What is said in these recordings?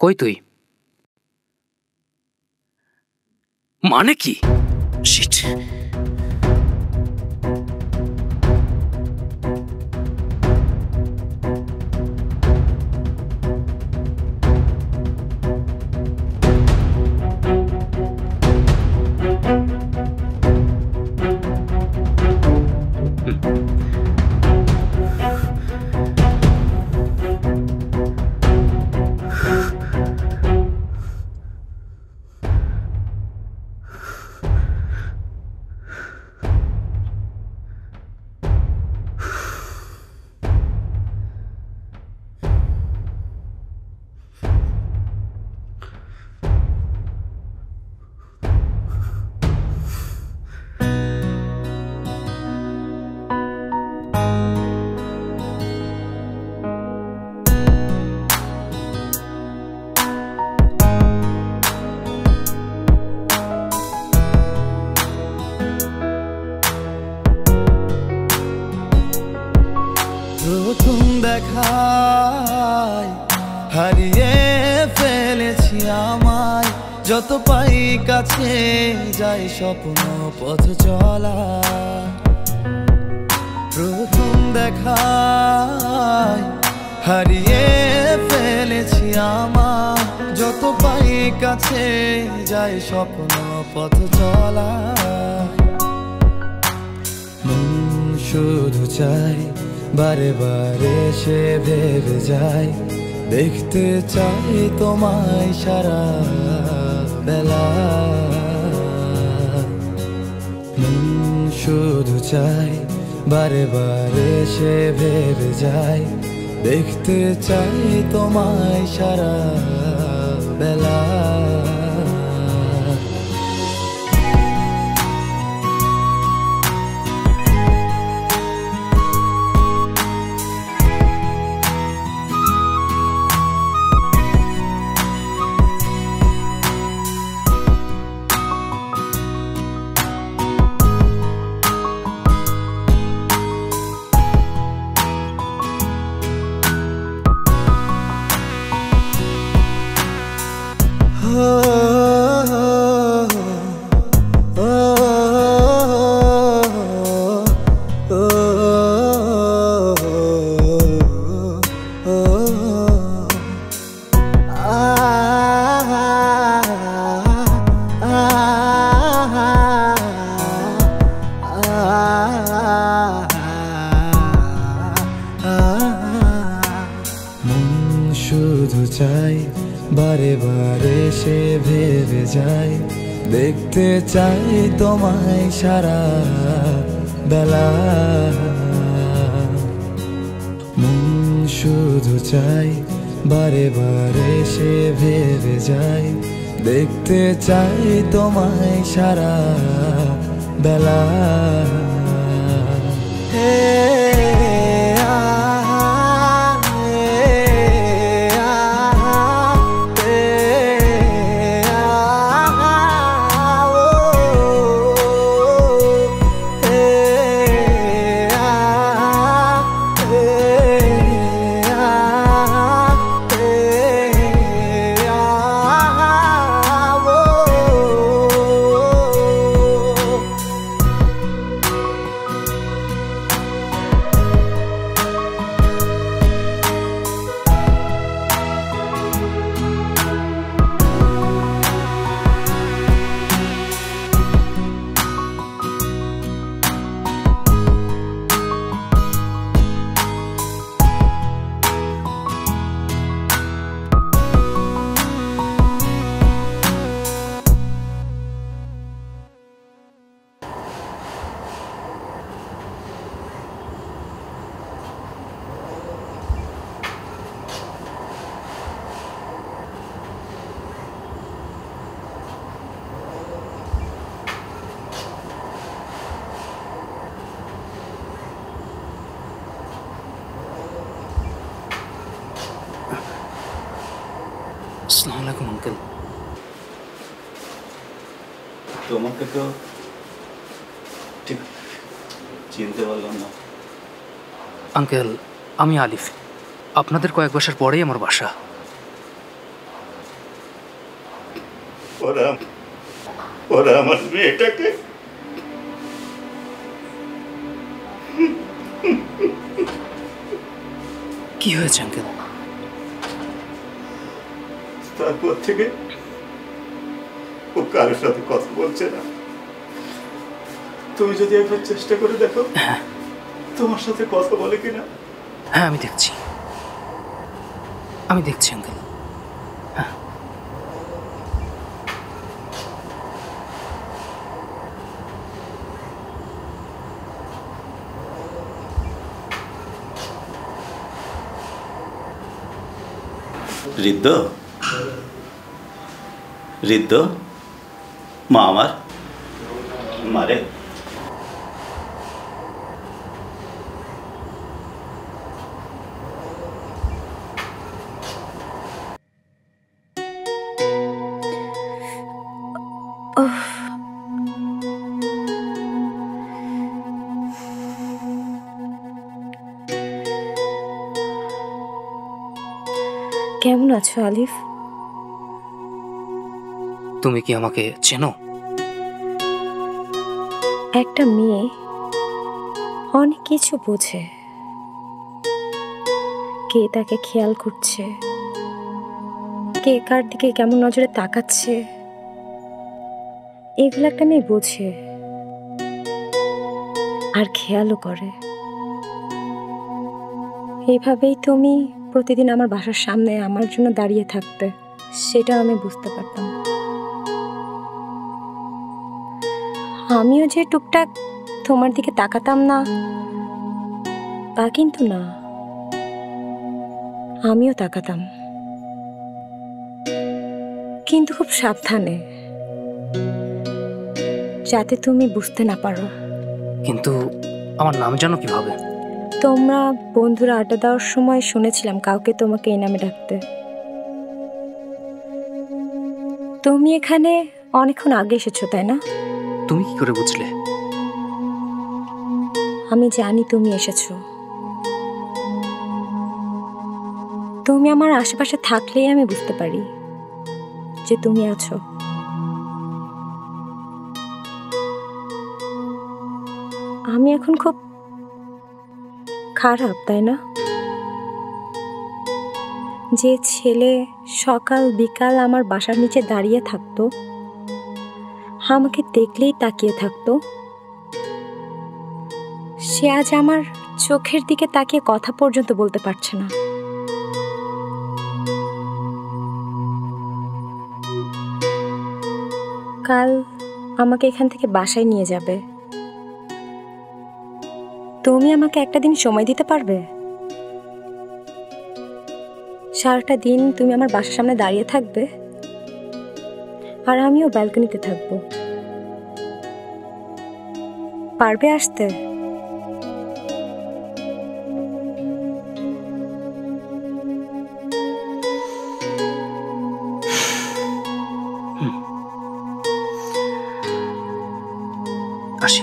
কই তুই? মানে কি? শিট। প্রথম দেখায় হারিয়ে ফেলেছি আমায়, যত পাই কাছে যাই স্বপ্ন পথ চলা। প্রথম দেখায় হারিয়ে ফেলেছি আমায়, যত পাই কাছে যাই স্বপ্ন পথ চলা। শুধু চাই বারে বারে সে ভেবে যায়, দেখতে চাই তোমায় সারা বেলা। শুধু চাই বারে বারে সে ভেবে যায়, দেখতে চাই তোমায় সারা বেলা। শুধু চাই বারে বারে সে ভেবে যায়, দেখতে চাই তোমায় সারা বেলা। শুধু চাই বারে বারে সে ভেবে যায়, দেখতে চাই তোমায় সারা বেলা। আসসালামু আলাইকুম আঙ্কেল। তোমাকে তো ঠিক চিনতে পারলাম না। আঙ্কেল, আমি আলিফ। আপনাদের কয়েক বছর পরেই আমার বাসা। ওরা ওরা আমার মেয়েটাকে কি হয়েছে আঙ্কেল? তারপর থেকে ও কারোর সাথে কথা বলছে না। তুমি যদি একবার চেষ্টা করে দেখো তোমার সাথে কথা বলে কিনা। হ্যাঁ, আমি দেখছি আঙ্কেল। হ্যাঁ। ঋদ্ধ, ঋদ্ধ, মা আমার মারে। কেমন আছো আলিফ? তুমি কি আমাকে চেনো? একটা মেয়ে অনেক কিছু বোঝে। কে তাকে খেয়াল করছে, কে কার দিকে কেমন নজরে তাকাচ্ছে, এগুলো একটা মেয়ে বোঝে আর খেয়ালও করে। এইভাবেই তুমি প্রতিদিন আমার বাসার সামনে আমার জন্য দাঁড়িয়ে থাকতে, সেটা আমি বুঝতে পারতাম। আমিও যে টুকটাক তোমার দিকে তাকাতাম না তা কিন্তু না, আমিও তাকাতাম, কিন্তু খুব সাবধানে, যাতে তুমি বুঝতে না পারো। কিন্তু আমার নাম জানো কিভাবে? তোমরা বন্ধুরা আড্ডা দেওয়ার সময় শুনেছিলাম কাউকে তোমাকে এই নামে ডাকতে। তুমি এখানে অনেকক্ষণ আগে এসেছো, তাই না? তুমি কি করে বুঝলে? আমি জানি তুমি এসেছো। তুমি আমার আশেপাশে থাকলেই আমি বুঝতে পারি যে তুমি আছো। আমি এখন খুব খারাপ, তাই না? যে ছেলে সকাল বিকাল আমার বাসার নিচে দাঁড়িয়ে থাকতো, আমাকে দেখলেই তাকিয়ে থাকতো, সে আজ আমার চোখের দিকে তাকিয়ে কথা পর্যন্ত বলতে পারছে না। কাল আমাকে এখান থেকে বাসায় নিয়ে যাবে। তুমি আমাকে একটা দিন সময় দিতে পারবে? সারাটা দিন তুমি আমার বাসার সামনে দাঁড়িয়ে থাকবে আর আমিও ব্যালকনিতে থাকবো। পারবে আসতে? আসি।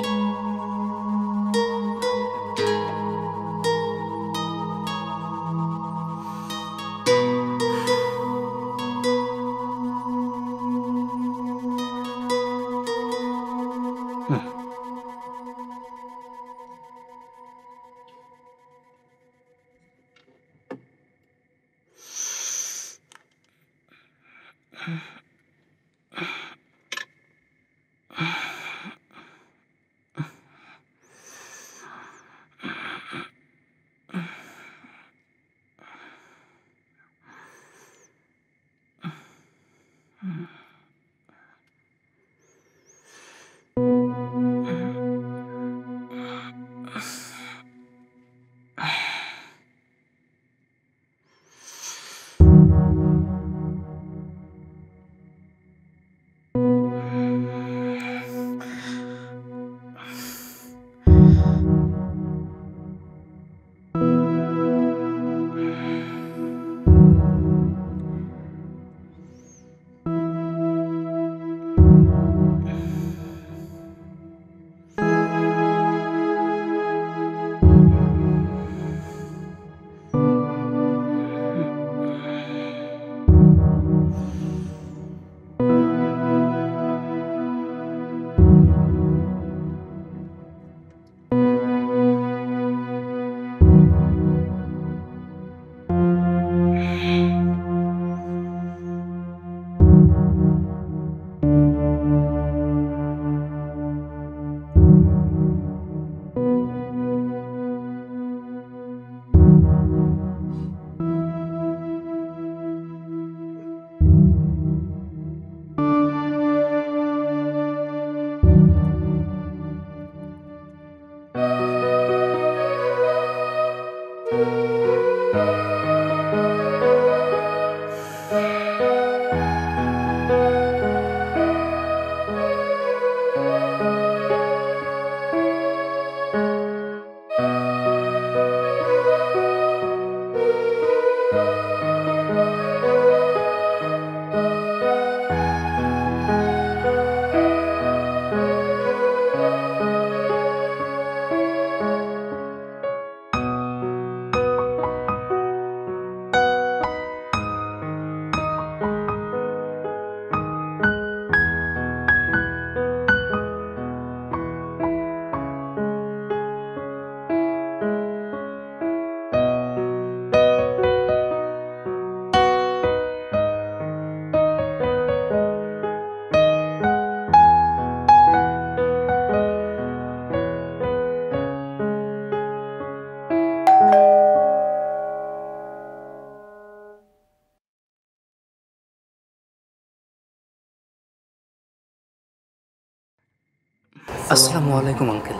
আসসালামু আলাইকুম আঙ্কেল।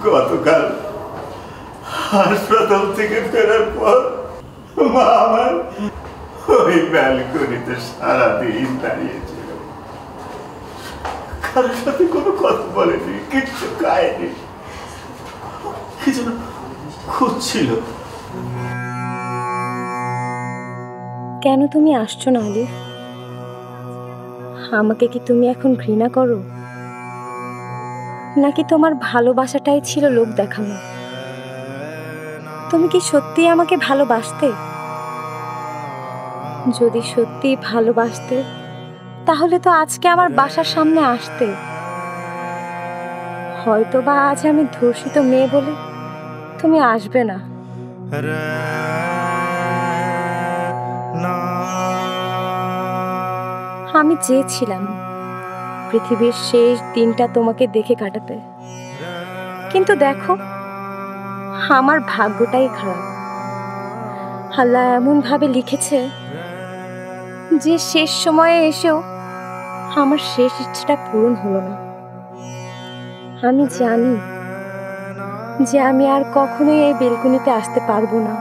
গতকাল হাসপাতাল থেকে ফেরার পর মা আমার ওই ব্যালকনিতে সারাদিন দাঁড়িয়েছিল, কারোর সাথে কোনো কথা বলেনি, কিচ্ছু খায়নি, কি যেন খুঁজছিল। কেন তুমি আসছো না আলিফ? আমাকে কি তুমি এখন ঘৃণা করো, নাকি তোমার ভালোবাসাটাই ছিল লোক দেখানো? তুমি কি সত্যি আমাকে ভালোবাসতে? যদি সত্যি ভালোবাসতে তাহলে তো আজকে আমার বাসার সামনে আসতে। হয়তো বা আজ আমি ধর্ষিত মেয়ে বলে তুমি আসবে না। আমি চেয়েছিলাম পৃথিবীর শেষ দিনটা তোমাকে দেখে কাটাতে, কিন্তু দেখো আমার ভাগ্যটাই খারাপ। আল্লাহ এমন ভাবে লিখেছে যে শেষ সময়ে এসেও আমার শেষ ইচ্ছেটা পূরণ হলো না। আমি জানি যে আমি আর কখনোই এই বেলকনিতে আসতে পারবো না।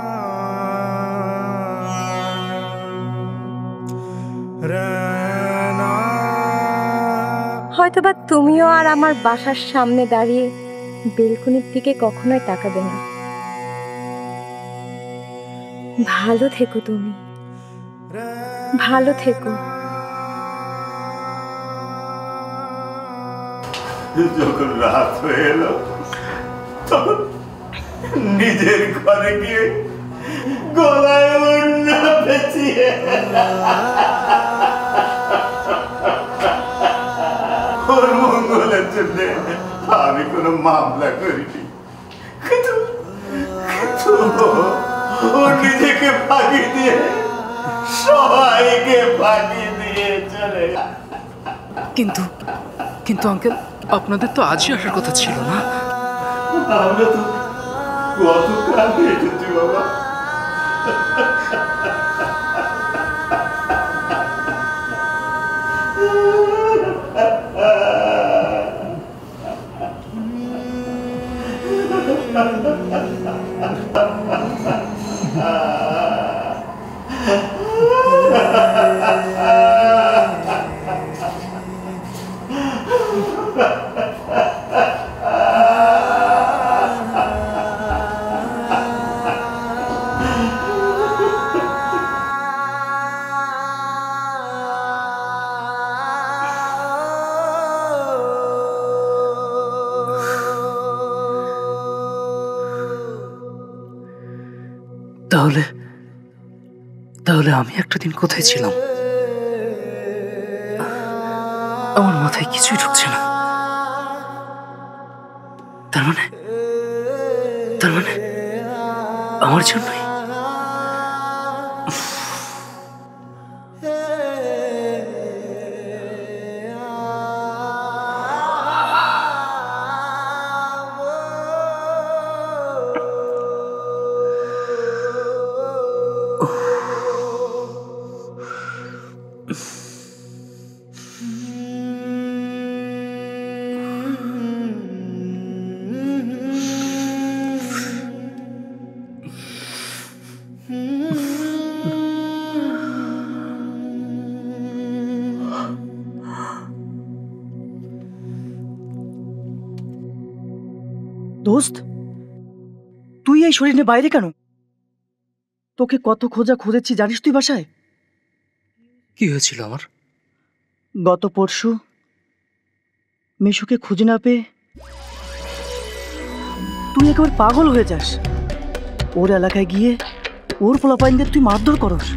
হয়তোবা তুমিও আর আমার বাসার সামনে দাঁড়িয়ে বেলকনির দিকে কখনোই তাকাবে না। ভালো থেকো তুমি, ভালো থেকো। যখন রাত হয়ে এলো তখন নিজের ঘরে গিয়ে গলায় ওড়না পেঁচিয়ে ওর মঙ্গলের জন্য আমি কোনো মামলা করিনি, কিন্তু ও নিজেকে ফাঁকি দিয়ে সবাইকে ফাঁকি দিয়ে চলে। কিন্তু কিন্তু আঙ্কেল, আপনাদের তো আজই আসার কথা ছিল না? আমরা তো গতকাল এসেছি বাবা। তাহলে তাহলে আমি একটা দিন কোথায় ছিলাম? আমার মাথায় কিছুই ঢুকছে না। তার মানে আমার জন্যই। দোস্ত, তুই এই শরীর নিয়ে বাইরে কেন? তোকে কত খোঁজা খুঁজেছি জানিস তুই বাসায়? কি হয়েছিল আমার? গত পরশু মিশুকে খুঁজে না পেয়ে তুই একেবারে পাগল হয়ে যাস। ওর এলাকায় গিয়ে ওর পোলাপাইনদের তুই মারধর করস।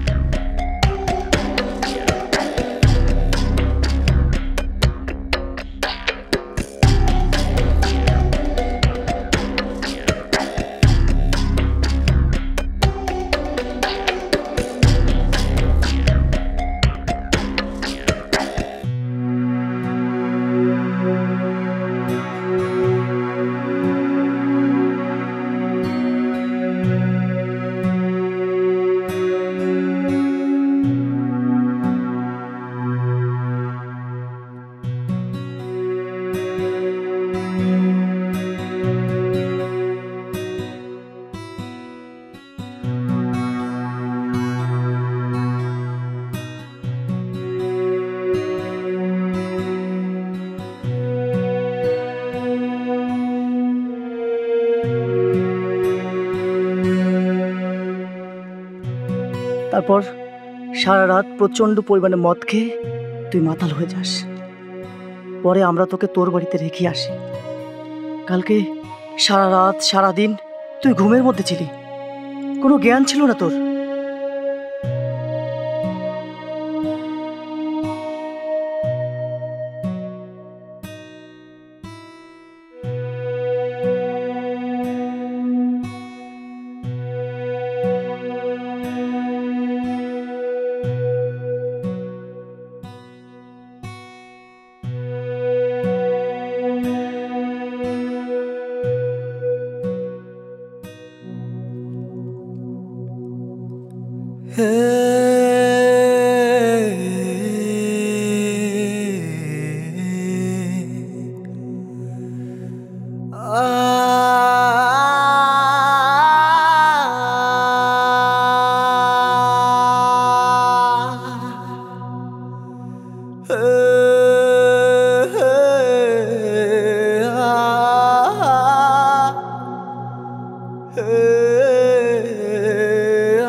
তারপর সারা রাত প্রচন্ড পরিমাণে মদ খেয়ে তুই মাতাল হয়ে যাস। পরে আমরা তোকে তোর বাড়িতে রেখে আসি। কালকে সারা রাত সারাদিন তুই ঘুমের মধ্যে ছিলি, কোনো জ্ঞান ছিল না তোর।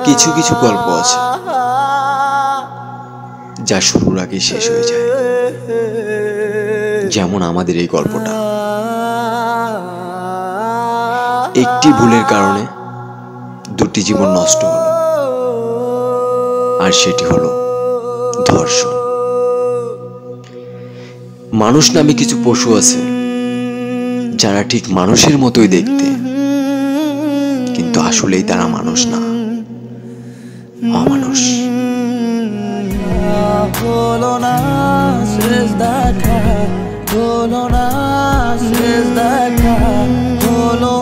কিছু কিছু গল্প আছে যা শুরুর আগে শেষ হয়ে যায়, যেমন আমাদের এই গল্পটা। একটি ভুলের কারণে দুটি জীবন নষ্ট হলো, আর সেটি হলো ধর্ষণ। মানুষ নামে কিছু পশু আছে যারা ঠিক মানুষের মতোই দেখতে, কিন্তু আসলেই তারা মানুষ না, অমানুষ। হলো না শেষ দেখা, হলো না শেষ দেখা, হলো